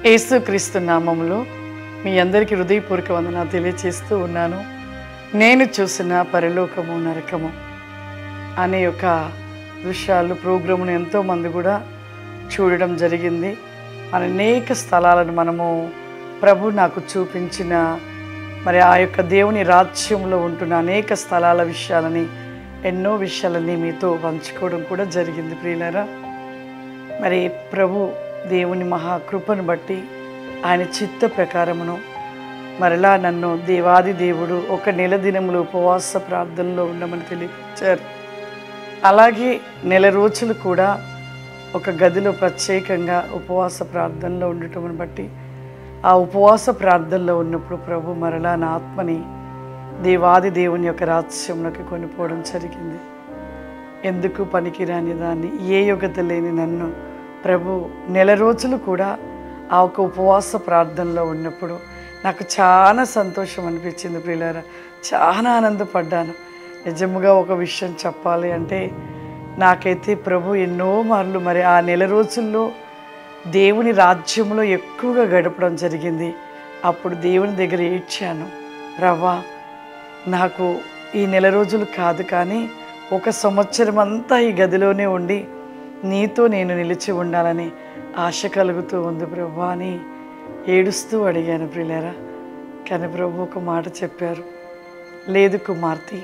యేసుక్రీస్తు నామములో మీ అందరికీ హృదయపూర్వక వందనాలు తెలియజేస్తూ ఉన్నాను. నేను చూసిన పరలోకము నరకము అనే ఒక దృశ్యాలు ప్రోగ్రామును ఎంతోమంది కూడా చూడడం జరిగింది. అనేక స్థలాలను మనము ప్రభు నాకు చూపించిన మరి ఆ యొక్క దేవుని రాజ్యంలో ఉంటున్న అనేక స్థలాల విషయాలని ఎన్నో విషయాలని మీతో పంచుకోవడం కూడా జరిగింది. ప్రియులారా, మరి ప్రభు దేవుని మహాకృపను బట్టి ఆయన చిత్త ప్రకారమును మరలా నన్ను దేవాది దేవుడు ఒక నెల దినములు ఉపవాస ప్రార్థనలో ఉండమని తెలియపరిచారు. అలాగే నెల రోజులు కూడా ఒక గదిలో ప్రత్యేకంగా ఉపవాస ప్రార్థనలో ఉండటం బట్టి ఆ ఉపవాస ప్రార్థనలో ఉన్నప్పుడు ప్రభు మరలా నా ఆత్మని దేవాది దేవుని యొక్క రాజ్యంలోకి కొనిపోవడం జరిగింది. ఎందుకు పనికిరాని దాన్ని, ఏ యోగ్యత లేని నన్ను ప్రభు నెల రోజులు కూడా ఆ ఒక ఉపవాస ప్రార్థనలో ఉన్నప్పుడు నాకు చాలా సంతోషం అనిపించింది. ప్రియులారా, చాలా ఆనందపడ్డాను. నిజముగా ఒక విషయం చెప్పాలి అంటే నాకైతే ప్రభు ఎన్నో మార్లు మరి ఆ నెల రోజుల్లో దేవుని రాజ్యంలో ఎక్కువగా గడపడం జరిగింది. అప్పుడు దేవుని దగ్గర ఏడ్చాను, ప్రభా నాకు ఈ నెల రోజులు కాదు కానీ ఒక సంవత్సరం అంతా ఈ గదిలోనే ఉండి నీతో నేను నిలిచి ఉండాలని ఆశ కలుగుతూ ఉంది ప్రభా అని ఏడుస్తూ అడిగాను. ప్రియులారా, కానీ ప్రభు ఒక మాట చెప్పారు, లేదు కుమార్తె,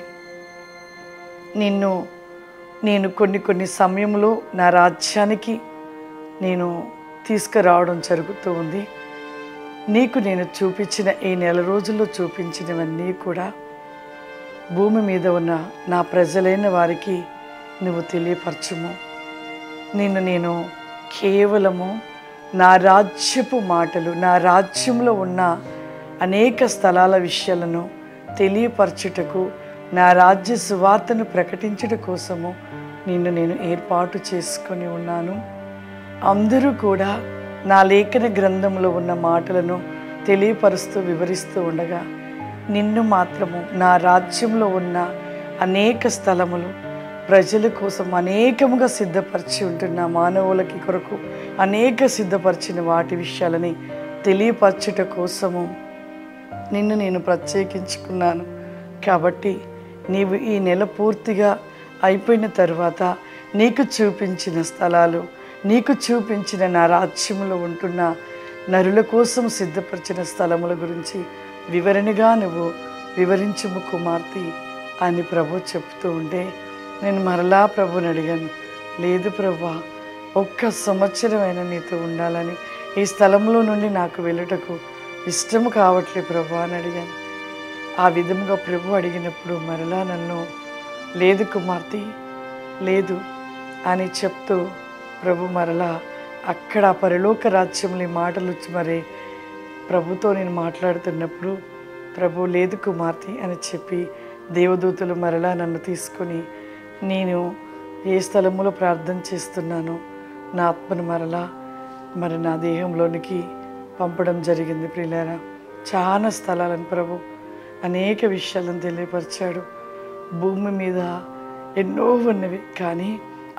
నేను కొన్ని సమయంలో నా రాజ్యానికి నేను తీసుకురావడం జరుగుతూ ఉంది. నీకు నేను చూపించిన ఈ నెల రోజుల్లో చూపించినవన్నీ కూడా భూమి మీద ఉన్న నా ప్రజలైన వారికి నువ్వు తెలియపరచుము. నేను కేవలము నా రాజ్యపు మాటలు, నా రాజ్యంలో ఉన్న అనేక స్థలాల విషయాలను తెలియపరచుటకు, నా రాజ్య సువార్తను ప్రకటించుట కోసము నేను ఏర్పాటు చేసుకొని ఉన్నాను. అందరూ కూడా నా లేఖన గ్రంథంలో ఉన్న మాటలను తెలియపరుస్తూ వివరిస్తూ ఉండగా నిన్ను మాత్రము నా రాజ్యంలో ఉన్న అనేక స్థలములు ప్రజల కోసం అనేకముగా సిద్ధపరిచి ఉంటున్న మానవులకి కొరకు అనేక సిద్ధపరిచిన వాటి విషయాలని తెలియపరచుట కోసము నేను ప్రత్యేకించుకున్నాను. కాబట్టి నీవు ఈ నెల పూర్తిగా అయిపోయిన తర్వాత నీకు చూపించిన స్థలాలు, నీకు చూపించిన నా రాజ్యంలో ఉంటున్న నరుల కోసం సిద్ధపరిచిన స్థలముల గురించి వివరణగా నువ్వు వివరించుము కుమార్తె అని ప్రభు చెప్తూ ఉంటే నేను మరలా ప్రభుని అడిగాను, లేదు ప్రభా, ఒక్క సంవత్సరమైనా నీతో ఉండాలని, ఈ స్థలంలో నుండి నాకు వెళ్ళుటకు ఇష్టము కావట్లే ప్రభా అని అడిగాను. ఆ విధముగా ప్రభు అడిగినప్పుడు మరలా నన్ను లేదు కుమార్తె, లేదు అని చెప్తూ ప్రభు మరలా అక్కడ పరలోక రాజ్యంలో ఈ మాటలు వచ్చి మరి ప్రభుతో నేను మాట్లాడుతున్నప్పుడు ప్రభు లేదు కుమార్తె అని చెప్పి దేవదూతలు మరలా నన్ను తీసుకొని నేను ఏ స్థలములో ప్రార్థన చేస్తున్నానో నా ఆత్మను మరలా మరి నా దేహంలోనికి పంపడం జరిగింది. ప్రియులారా, చాలా స్థలాలను ప్రభు అనేక విషయాలను తెలియపరిచాడు. భూమి మీద ఎన్నో ఉన్నవి, కానీ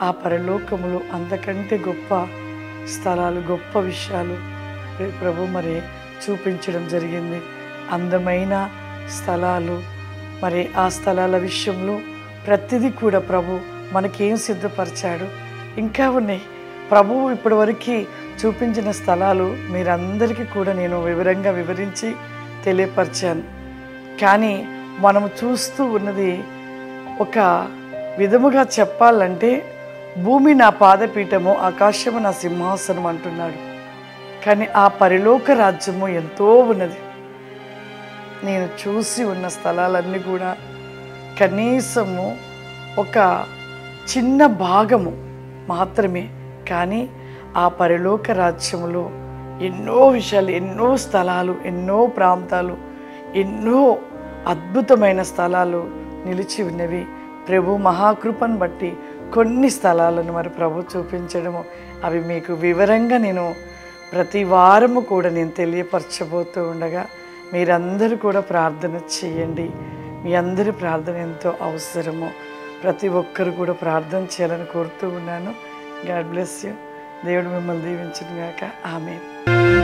ఆ పరలోకములో అంతకంటే గొప్ప స్థలాలు, గొప్ప విషయాలు ప్రభు మరి చూపించడం జరిగింది. అందమైన స్థలాలు, మరి ఆ స్థలాల విషయంలో ప్రతిదీ కూడా ప్రభు మనకేం సిద్ధపరిచాడు ఇంకా ఉన్నాయి. ప్రభువు ఇప్పటి వరకు చూపించిన స్థలాలు మీరందరికీ కూడా నేను వివరంగా వివరించి తెలియపరిచాను. కానీ మనము చూస్తూ ఉన్నది ఒక విధముగా చెప్పాలంటే భూమి నా పాదపీఠము, ఆకాశము నా సింహాసనం అంటున్నాడు. కానీ ఆ పరలోక రాజ్యము ఎంతో ఉన్నది. నేను చూసి ఉన్న స్థలాలన్నీ కూడా కనీసము ఒక చిన్న భాగము మాత్రమే. కానీ ఆ పరలోక రాజ్యములో ఎన్నో విషయాలు, ఎన్నో స్థలాలు, ఎన్నో ప్రాంతాలు, ఎన్నో అద్భుతమైన స్థలాలు నిలిచి ఉన్నవి. ప్రభు మహాకృపను బట్టి కొన్ని స్థలాలను మరి ప్రభు చూపించడము, అవి మీకు వివరంగా నేను ప్రతి వారము కూడా నేను తెలియపరచబోతూ ఉండగా మీరందరూ కూడా ప్రార్థన చేయండి. మీ అందరి ప్రార్థన ఎంతో అవసరము. ప్రతి ఒక్కరు కూడా ప్రార్థన చేయాలని కోరుతూ ఉన్నాను. God bless you. దేవుడు మిమ్మల్ని దీవించును గాక. ఆమేన్.